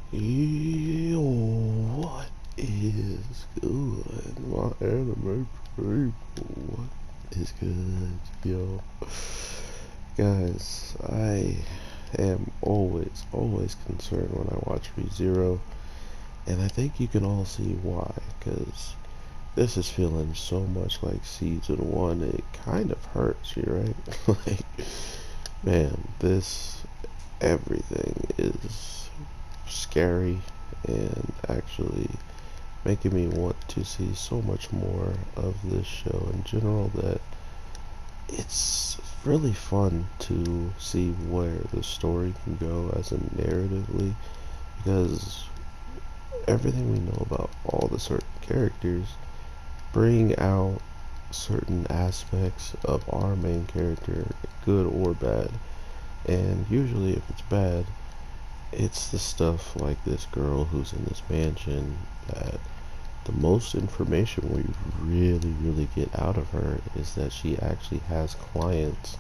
Yo, what is good, my anime people? What is good, yo? Guys, I am always concerned when I watch ReZero, and I think you can all see why, because this is feeling so much like season one, it kind of hurts you, right? Like, man, everything is scary and actually making me want to see so much more of this show in general that it's really fun to see where the story can go as in narratively, because everything we know about all the certain characters bring out certain aspects of our main character, good or bad. And usually if it's bad, it's the stuff like this girl who's in this mansion that the most information we really get out of her is that she actually has clients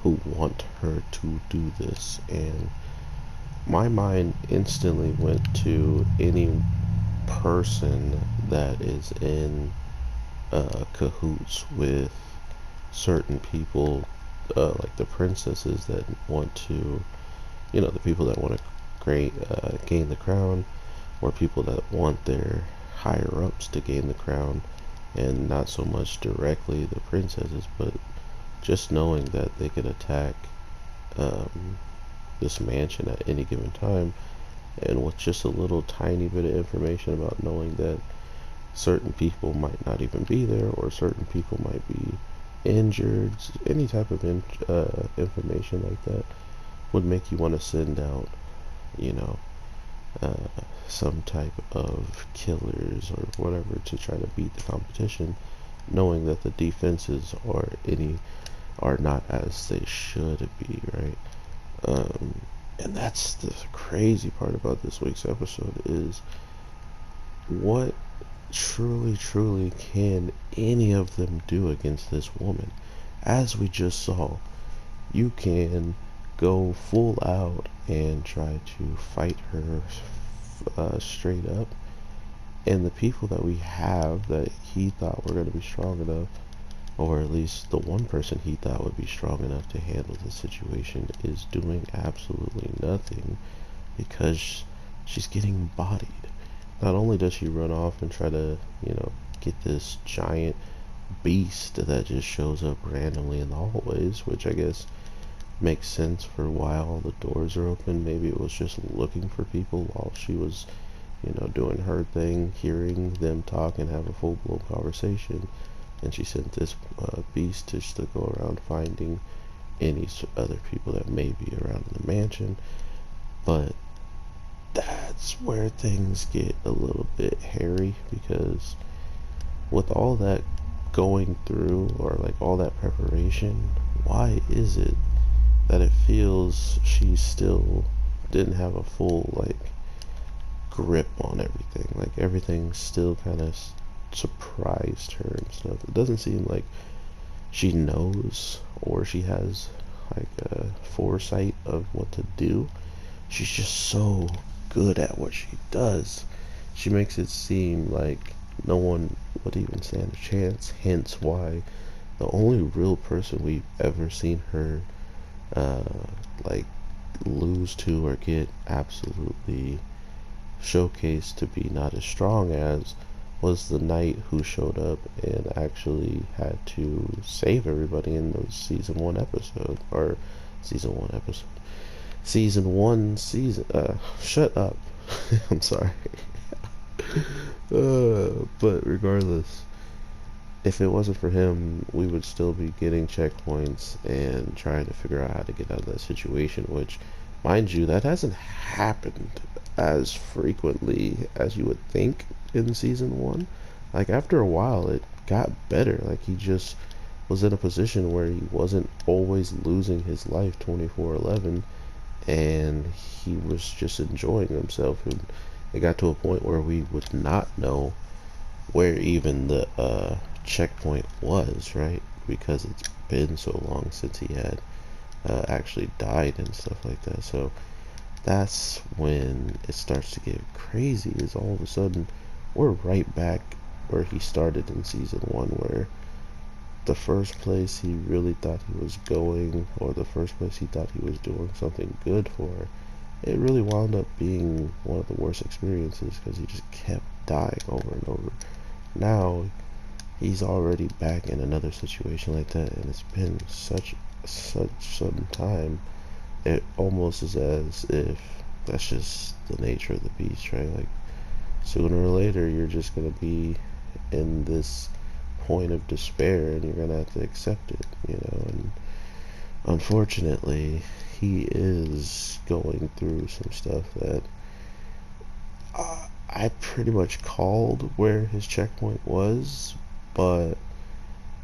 who want her to do this. And my mind instantly went to any person that is in cahoots with certain people, like the princesses that want to, the people that want to gain the crown, or people that want their higher ups to gain the crown, and not so much directly the princesses, but just knowing that they could attack um, this mansion at any given time, and with just a little tiny bit of information about knowing that certain people might not even be there, or certain people might be injured, any type of information like that would make you want to send out, you know, uh, some type of killers or whatever to try to beat the competition, knowing that the defenses are not as they should be, right? And that's the crazy part about this week's episode is what truly can any of them do against this woman? As we just saw, you can go full out and try to fight her straight up, and the people that we have that he thought were going to be strong enough, or at least the one person he thought would be strong enough to handle the situation, is doing absolutely nothing because she's getting bodied. Not only does she run off and try to, get this giant beast that just shows up randomly in the hallways, which I guess makes sense for why all the doors are open. Maybe it was just looking for people while she was, doing her thing, hearing them talk and have a full-blown conversation. And she sent this beast just to go around finding any other people that may be around in the mansion. But that's where things get a little bit hairy, because with all that going through, or like all that preparation, why is it that it feels she still didn't have a full grip on everything? Like everything still kind of surprised her and stuff. It doesn't seem like she knows, or she has like a foresight of what to do. She's just so good at what she does. She makes it seem like no one would even stand a chance, hence why the only real person we've ever seen her uh, like lose to or get absolutely showcased to be not as strong as was the knight who showed up and actually had to save everybody in the season one episode, or season one, shut up. I'm sorry. But regardless, if it wasn't for him, we would still be getting checkpoints and trying to figure out how to get out of that situation, which, mind you, that hasn't happened as frequently as you would think in season one. Like, after a while, it got better. Like, he just was in a position where he wasn't always losing his life 24/11, and he was just enjoying himself. And it got to a point where we would not know where even the checkpoint was, right? Because it's been so long since he had actually died and stuff like that. So that's when it starts to get crazy. Is all of a sudden we're right back where he started in season one, where the first place he really thought he was going, or the first place he thought he was doing something good for, it really wound up being one of the worst experiences because he just kept dying over and over. Now he's already back in another situation like that, and it's been such some time. It almost is as if that's just the nature of the beast, right? Like sooner or later you're just gonna be in this point of despair and you're gonna have to accept it, you know. And unfortunately he is going through some stuff that I pretty much called where his checkpoint was, but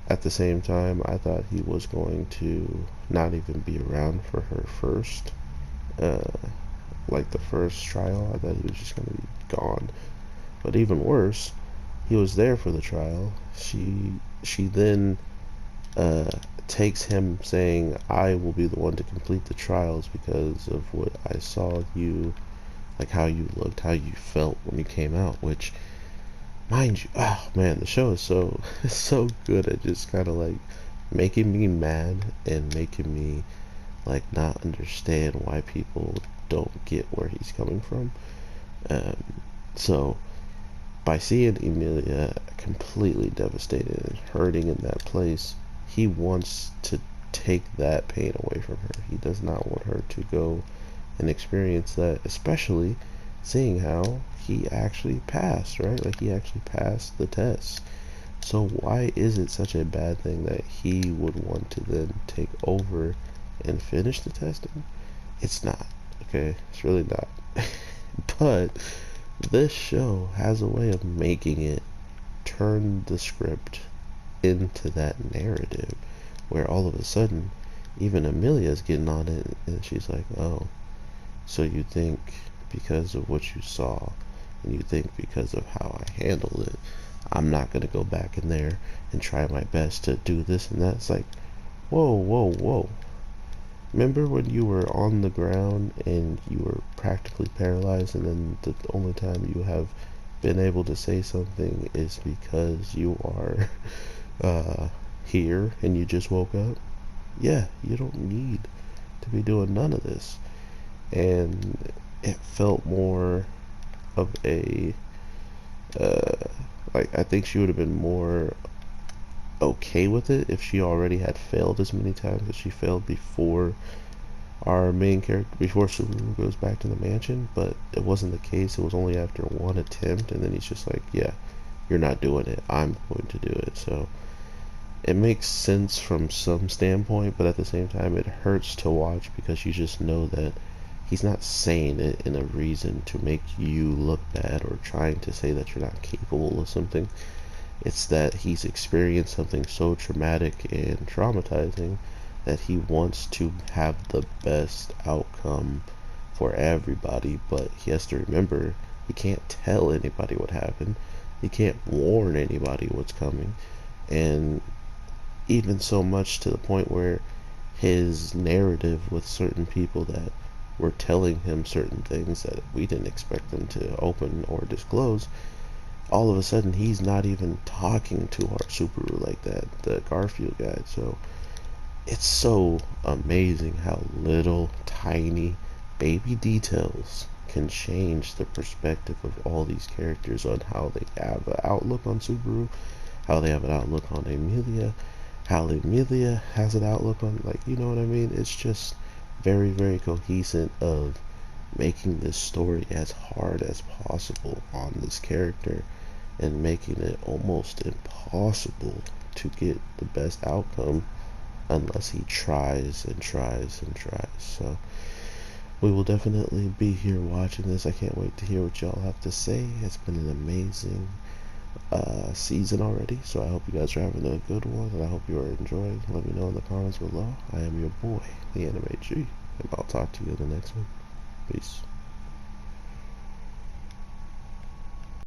at the same time I thought he was going to not even be around for her first uh like the first trial. I thought he was just going to be gone. But even worse, he was there for the trial. She then uh, takes him saying, "I will be the one to complete the trials because of what I saw you, like how you looked, how you felt when you came out." Which, mind you, oh man, the show is so so good at just kind of like making me mad and making me like not understand why people don't get where he's coming from. Um, so by seeing Emilia completely devastated and hurting in that place, he wants to take that pain away from her. He does not want her to go and experience that, especially seeing how he actually passed, right? Like he actually passed the test. So why is it such a bad thing that he would want to then take over and finish the testing? It's not, okay? It's really not. But this show has a way of making it turn the script into that narrative where all of a sudden even Amelia's getting on it and she's like, oh, so you think because of what you saw and you think because of how I handled it, I'm not going to go back in there and try my best to do this and that. It's like, whoa, whoa, whoa. Remember when you were on the ground and you were practically paralyzed, and then the only time you have been able to say something is because you are here and you just woke up? Yeah, you don't need to be doing none of this. And it felt more of a, uh, like, I think she would have been more okay with it if she already had failed as many times as she failed before our main character, before Subaru goes back to the mansion. But it wasn't the case. It was only after one attempt, and then he's just like, yeah, you're not doing it, I'm going to do it. So it makes sense from some standpoint, but at the same time it hurts to watch because you just know that he's not saying it in a reason to make you look bad or trying to say that you're not capable of something. It's that he's experienced something so traumatic and traumatizing that he wants to have the best outcome for everybody, but he has to remember he can't tell anybody what happened. He can't warn anybody what's coming. And even so much to the point where his narrative with certain people that were telling him certain things that we didn't expect them to open or disclose, all of a sudden he's not even talking to our Subaru like that, the Garfield guy. So it's so amazing how little tiny baby details can change the perspective of all these characters on how they have an outlook on Subaru, how they have an outlook on Emilia, how Emilia has an outlook on, like, you know what I mean? It's just very, very cohesive of making this story as hard as possible on this character and making it almost impossible to get the best outcome unless he tries and tries and tries. So we will definitely be here watching this. I can't wait to hear what y'all have to say. It's been an amazing season already, so I hope you guys are having a good one, and I hope you are enjoying. Let me know in the comments below. I am your boy, the Anime G, and I'll talk to you in the next one. Peace.